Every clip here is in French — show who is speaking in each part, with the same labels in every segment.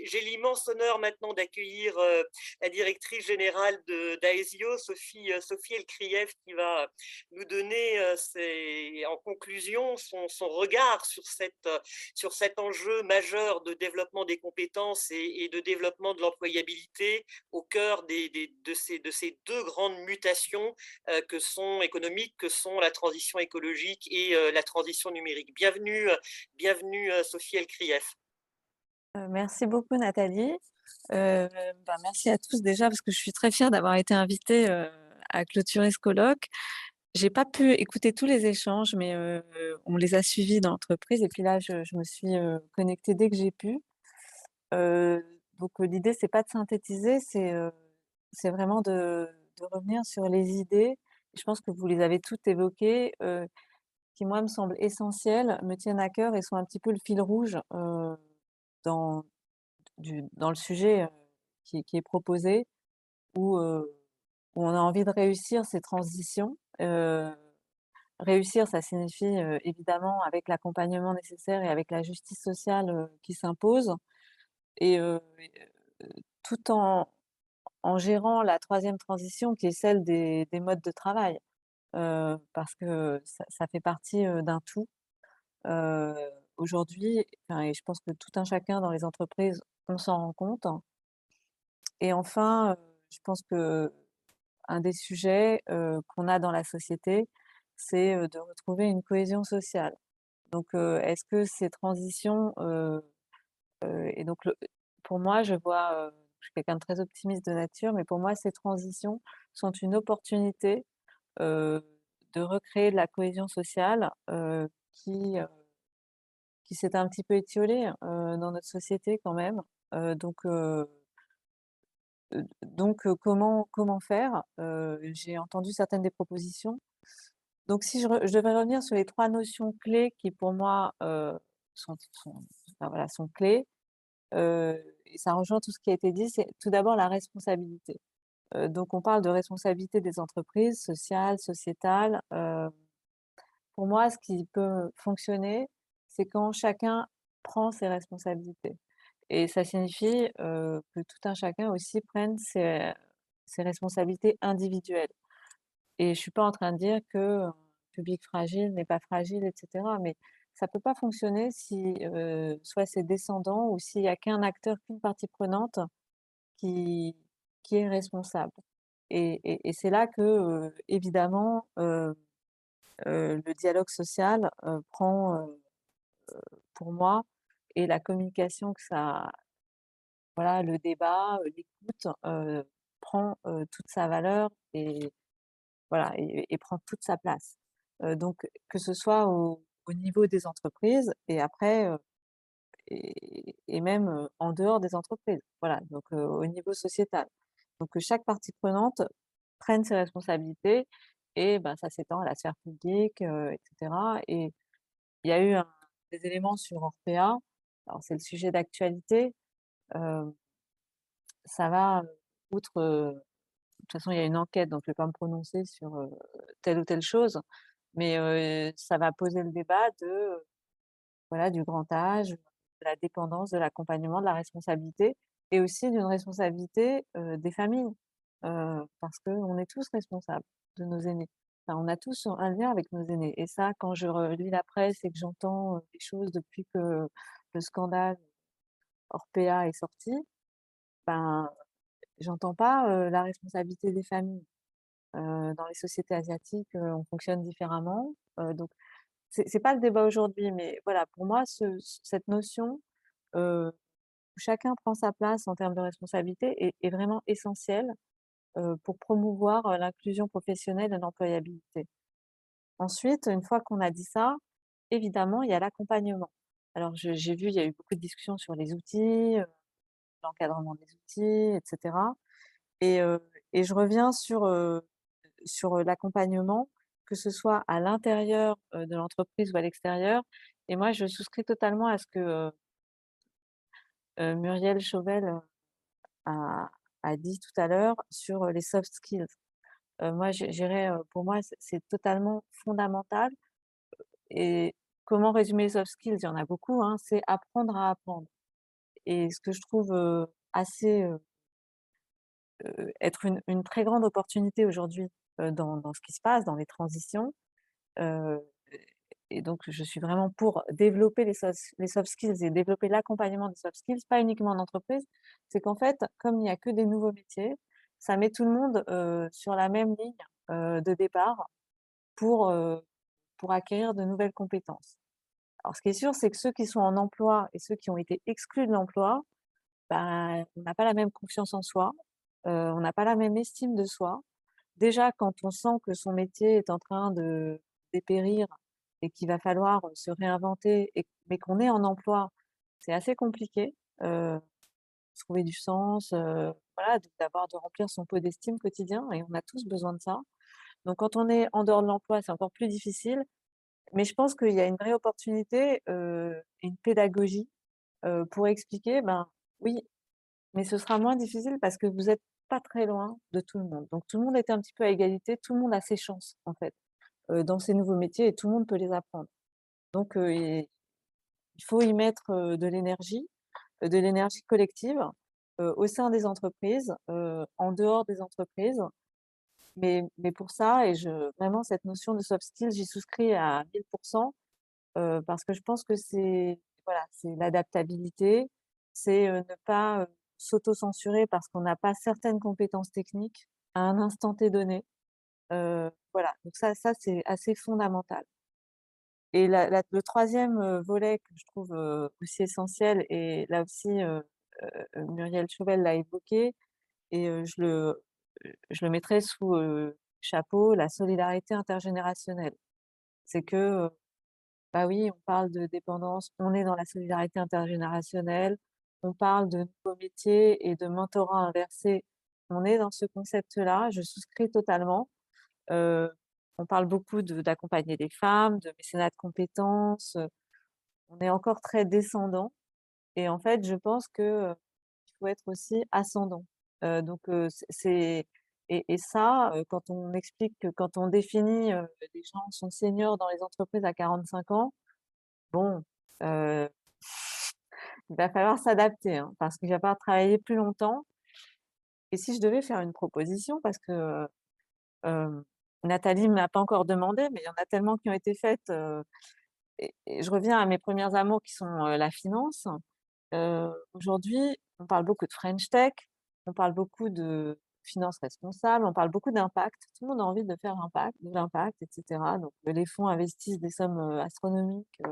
Speaker 1: J'ai l'immense honneur maintenant d'accueillir la directrice générale d'Aesio, Sophie Elkrieff, qui va nous donner en conclusion son regard sur cet enjeu majeur de développement des compétences et de développement de l'employabilité au cœur de ces deux grandes mutations que sont économiques, que sont la transition écologique et la transition numérique. Bienvenue Sophie Elkrieff.
Speaker 2: Merci beaucoup Nathalie. Merci à tous déjà parce que je suis très fière d'avoir été invitée, à clôturer ce colloque. J'ai pas pu écouter tous les échanges, mais on les a suivis dans l'entreprise et puis là je me suis, connectée dès que j'ai pu. L'idée c'est pas de synthétiser, c'est vraiment de revenir sur les idées. Je pense que vous les avez toutes évoquées, qui moi me semblent essentielles, me tiennent à cœur et sont un petit peu le fil rouge, dans dans le sujet, qui est proposé où, où on a envie de réussir ces transitions. Réussir, ça signifie, évidemment avec l'accompagnement nécessaire et avec la justice sociale, qui s'impose et tout en gérant la troisième transition qui est celle des modes de travail. Parce que ça fait partie, d'un tout. Heu, Aujourd'hui, enfin et je pense que tout un chacun dans les entreprises, on s'en rend compte. Et enfin, je pense qu'un des sujets, qu'on a dans la société, c'est, de retrouver une cohésion sociale. Est-ce que ces transitions, et donc le pour moi, je vois, je suis quelqu'un de très optimiste de nature, mais pour moi, ces transitions sont une opportunité, heu, de recréer de la cohésion sociale, qui s'est un petit peu étiolée, dans notre société quand même. Heu, donc heu comment faire? J'ai entendu certaines des propositions. Donc si je devais revenir sur les 3 notions clés qui pour moi, sont enfin voilà, sont clés, et ça rejoint tout ce qui a été dit, c'est tout d'abord la responsabilité. Donc on parle de responsabilité des entreprises, sociales, sociétales. Pour moi, ce qui peut fonctionner, c'est quand chacun prend ses responsabilités. Et ça signifie, que tout un chacun aussi prenne ses responsabilités individuelles. Et je suis pas en train de dire que, public fragile n'est pas fragile et cetera, mais ça peut pas fonctionner si, soit c'est descendant ou s'il y a qu'un acteur, qu'une partie prenante qui qui est responsable. Et c'est là que, évidemment, le dialogue social, prend, pour moi et la communication que ça voilà, le débat, l'écoute, prend, toute sa valeur et voilà et prend toute sa place. Que ce soit au niveau des entreprises et après, et même, en dehors des entreprises. Voilà, au niveau sociétal. Donc que chaque partie prenante prenne ses responsabilités et ben, ça s'étend à la sphère publique, et cetera et il y a eu des éléments sur Orpea. Alors c'est le sujet d'actualité. Heu, Ça va, outre, de toute façon, il y a une enquête, donc je ne vais pas me prononcer sur, telle ou telle chose, mais ça va poser le débat voilà, du grand âge, de la dépendance, de l'accompagnement, de la responsabilité et aussi d'une responsabilité, des familles, parce qu'on est tous responsables de nos aînés. Enfin, on a tous un lien avec nos aînés et ça, quand je relis la presse et que j'entends, des choses depuis que le scandale Orpea est sorti, ben, j'entends pas, la responsabilité des familles. Dans les sociétés asiatiques, on fonctionne différemment, c'est pas le débat aujourd'hui, mais voilà, pour moi, cette notion, où chacun prend sa place en termes de responsabilité est vraiment essentielle, pour promouvoir, l'inclusion professionnelle et l'employabilité. Ensuite, une fois qu'on a dit ça, évidemment, il y a l'accompagnement. Alors j'ai vu, il y a eu beaucoup de discussions sur les outils, l'encadrement des outils et cetera et heu et je reviens sur l'accompagnement, que ce soit à l'intérieur, de l'entreprise ou à l'extérieur et moi je souscris totalement à ce que, Muriel Chauvel, a a dit tout à l'heure sur les soft skills. Moi, j'irais, pour moi, c'est totalement fondamental. Et comment résumer les soft skills? Il y en a beaucoup, hein, c'est apprendre à apprendre. Et ce que je trouve assez être une très grande opportunité aujourd'hui dans ce qui se passe, dans les transitions. euh, et donc, je suis vraiment pour développer les soft skills et développer l'accompagnement des soft skills, pas uniquement en entreprise. C'est qu'en fait, comme il n'y a que des nouveaux métiers, ça met tout le monde sur la même ligne de départ pour, euh, pour acquérir de nouvelles compétences. Alors, ce qui est sûr, c'est que ceux qui sont en emploi et ceux qui ont été exclus de l'emploi, ben, on n'a pas la même confiance en soi, on n'a pas la même estime de soi. Déjà, quand on sent que son métier est en train de dépérir et qu'il va falloir se réinventer, mais qu'on est en emploi, c'est assez compliqué. Trouver du sens, voilà, de remplir son pot d'estime quotidien, et on a tous besoin de ça. Donc, quand on est en dehors de l'emploi, c'est encore plus difficile. Mais je pense qu'il y a une vraie opportunité et une pédagogie pour expliquer, ben oui, mais ce sera moins difficile parce que vous êtes pas très loin de tout le monde. Donc tout le monde est un petit peu à égalité, tout le monde a ses chances en fait, dans ces nouveaux métiers, et tout le monde peut les apprendre. Donc il faut y mettre de l'énergie collective, au sein des entreprises, en dehors des entreprises. Mais pour ça, vraiment cette notion de soft skills, j'y souscris à 1000, parce que je pense que c'est voilà, c'est l'adaptabilité, c'est, ne pas, s'auto-censurer parce qu'on n'a pas certaines compétences techniques à un instant T donné. Voilà, donc ça c'est assez fondamental. Et le troisième volet que je trouve, aussi essentiel, et là aussi, Muriel Chauvel l'a évoqué, et je le mettrai sous, chapeau, la solidarité intergénérationnelle. C'est que, bah oui, on parle de dépendance, on est dans la solidarité intergénérationnelle, on parle de nouveaux métiers et de mentorat inversé, on est dans ce concept-là, je souscris totalement. Heu, on parle beaucoup d'accompagner les femmes, de mécénat de compétences, on est encore très descendant, et en fait, je pense que, il faut être aussi ascendant. Donc c'est et ça, quand on explique que quand on définit, les gens sont seniors dans les entreprises à 45 ans, bon, heu, il va falloir s'adapter, hein, parce qu'il va falloir travailler plus longtemps. Et si je devais faire une proposition, parce que, Nathalie ne m'a pas encore demandé, mais il y en a tellement qui ont été faites, et je reviens à mes premières amours qui sont, la finance. Aujourd'hui, on parle beaucoup de French Tech, on parle beaucoup de finances responsables, on parle beaucoup d'impact. Tout le monde a envie de faire de l'impact, et cetera. Donc, les fonds investissent des sommes, astronomiques,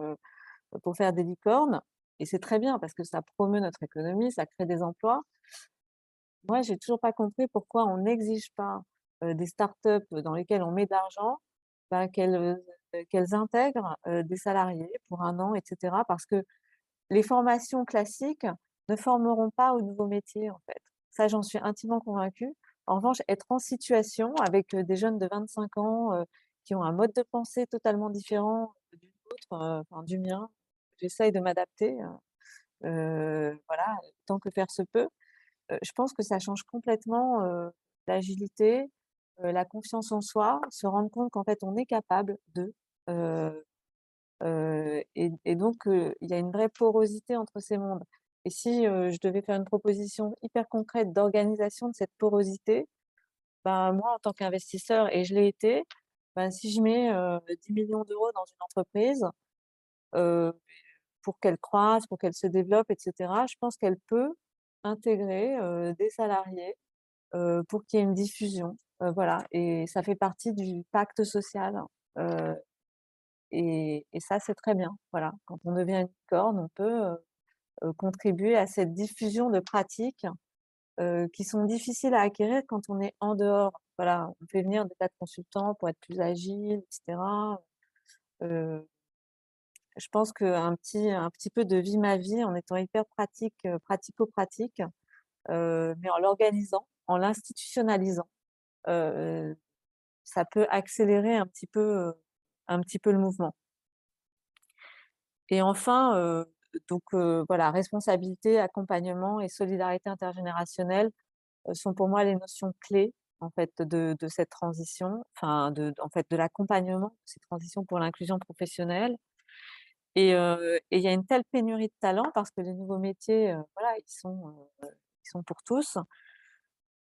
Speaker 2: pour faire des licornes, et c'est très bien parce que ça promeut notre économie, ça crée des emplois. Moi, j'ai toujours pas compris pourquoi on n'exige pas, des startups dans lesquelles on met de l'argent, bah, qu'elles intègrent, des salariés pour 1 an, et cetera. Parce que les formations classiques ne formeront pas aux nouveaux métiers, en fait. Ça, j'en suis intimement convaincue. En revanche, être en situation avec, des jeunes de 25 ans, qui ont un mode de pensée totalement différent du nôtre, enfin du mien. J'essaye de m'adapter, voilà, tant que faire se peut. Je pense que ça change complètement, l'agilité, la confiance en soi, se rendre compte qu'en fait on est capable de, heu et donc il y a une vraie porosité entre ces mondes. Et si, je devais faire une proposition hyper concrète d'organisation de cette porosité, ben, moi en tant qu'investisseur, et je l'ai été, ben, si je mets, 10 000 000 € dans une entreprise, heu, pour qu'elle croisse, pour qu'elle se développe, et cetera, je pense qu'elle peut intégrer, des salariés, pour qu'il y ait une diffusion, voilà, et ça fait partie du pacte social, heu et ça, c'est très bien, voilà. Quand on devient une licorne, on peut, contribuer à cette diffusion de pratiques, qui sont difficiles à acquérir quand on est en dehors. Voilà, on fait venir des tas de consultants pour être plus agile, et cetera. Heu, je pense qu'un petit peu de vie ma vie en étant hyper pratique, pratico-pratique, mais en l'organisant, en l'institutionnalisant, heu, ça peut accélérer un petit peu le mouvement. Et enfin, donc voilà, responsabilité, accompagnement et solidarité intergénérationnelle. sont pour moi les notions clés en fait de cette transition, enfin en fait de l'accompagnement de cette transition pour l'inclusion professionnelle. Et il y a une telle pénurie de talents parce que les nouveaux métiers, voilà, ils sont pour tous,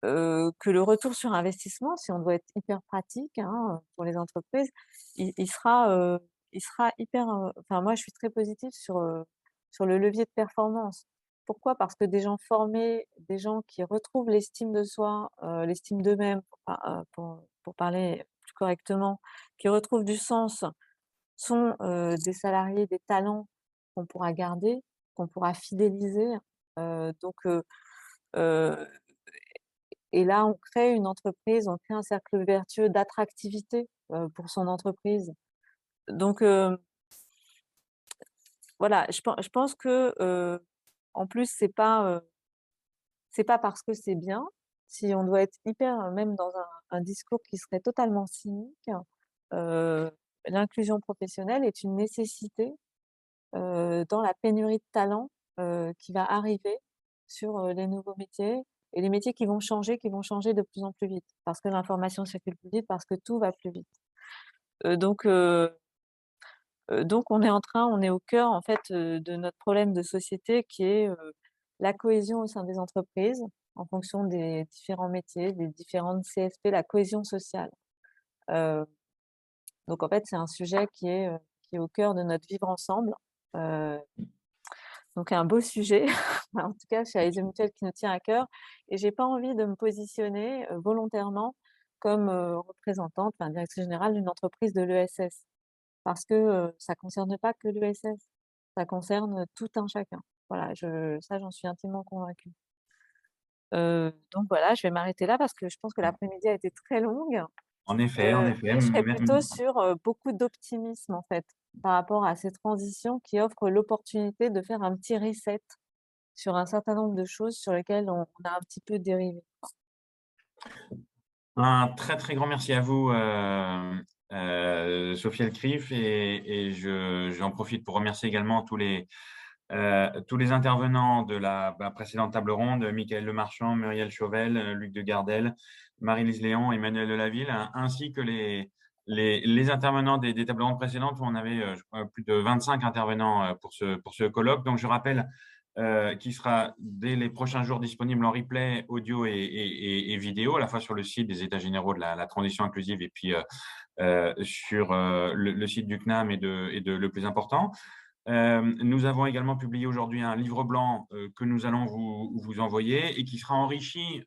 Speaker 2: que le retour sur investissement, si on doit être hyper pratique, hein, pour les entreprises, il sera, il sera hyper, enfin moi je suis très positive sur le levier de performance. Pourquoi? Parce que des gens formés, des gens qui retrouvent l'estime de soi, l'estime d'eux-mêmes pour parler plus correctement, qui retrouvent du sens, sont, des salariés, des talents qu'on pourra garder, qu'on pourra fidéliser, donc heu et là, on crée une entreprise, on crée un cercle vertueux d'attractivité, pour son entreprise. Donc voilà, je pense que, en plus, c'est pas parce que c'est bien. Si on doit être hyper, même dans un discours qui serait totalement cynique, heu, l'inclusion professionnelle est une nécessité, dans la pénurie de talents, qui va arriver sur, les nouveaux métiers et les métiers qui vont changer de plus en plus vite. Parce que l'information circule plus vite, parce que tout va plus vite. Heu, donc heu donc on est au cœur en fait, de notre problème de société qui est, la cohésion au sein des entreprises, en fonction des différents métiers, des différentes CSP, la cohésion sociale. Heu, donc en fait, c'est un sujet qui est au cœur de notre vivre ensemble. Heu Donc un beau sujet, en tout cas chez Adhesion Mutuelle qui nous tient à cœur et j'ai pas envie de me positionner, volontairement comme, représentante, enfin directrice générale d'une entreprise de l'ESS. Parce que, ça concerne pas que l'ESS, ça concerne tout un chacun. Voilà, j'en suis intimement convaincue. Donc voilà, je vais m'arrêter là parce que je pense que l'après-midi a été très longue.
Speaker 3: En effet,
Speaker 2: Et je serais plutôt sur, beaucoup d'optimisme, en fait, par rapport à ces transitions qui offrent l'opportunité de faire un petit reset sur un certain nombre de choses sur lesquelles on a un petit peu dérivé.
Speaker 3: un très, très grand merci à vous, Sophie Elcrif et j'en profite pour remercier également tous les intervenants de la précédente table ronde, Michael Lemarchand, Muriel Chauvel, Luc de Gardel, Marie-Lise Léon, Emmanuel Delaville, ainsi que les intervenants des tables rondes précédentes où on avait, je crois, plus de 25 intervenants pour ce colloque. Donc, je rappelle qui sera dès les prochains jours disponible en replay audio et vidéo, à la fois sur le site des États généraux de la transition inclusive et puis sur le site du CNAM et de Le Plus Important. Nous avons également publié aujourd'hui un livre blanc que nous allons vous envoyer et qui sera enrichi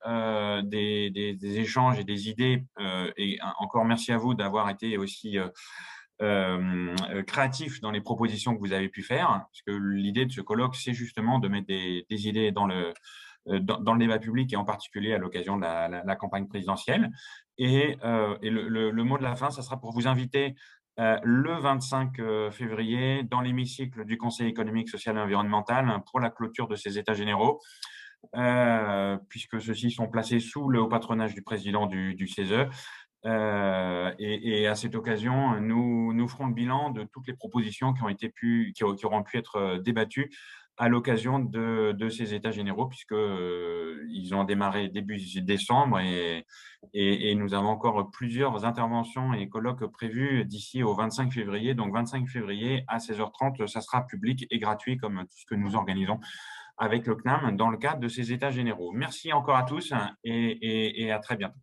Speaker 3: des échanges et des idées. Et encore merci à vous d'avoir été aussi créatif dans les propositions que vous avez pu faire, parce que l'idée de ce colloque, c'est justement de mettre des idées dans le débat public et en particulier à l'occasion de la campagne présidentielle. Et le mot de la fin, ça sera pour vous inviter le 25 février dans l'hémicycle du Conseil économique, social et environnemental pour la clôture de ces États généraux, puisque ceux-ci sont placés sous le haut patronage du président du CESE. Et à cette occasion, nous ferons le bilan de toutes les propositions qui auront pu être débattues à l'occasion de ces États généraux, puisque ils ont démarré début décembre et nous avons encore plusieurs interventions et colloques prévus d'ici au 25 février. Donc 25 février à 16h30, ça sera public et gratuit comme tout ce que nous organisons avec le CNAM dans le cadre de ces États généraux. Merci encore à tous et à très bientôt.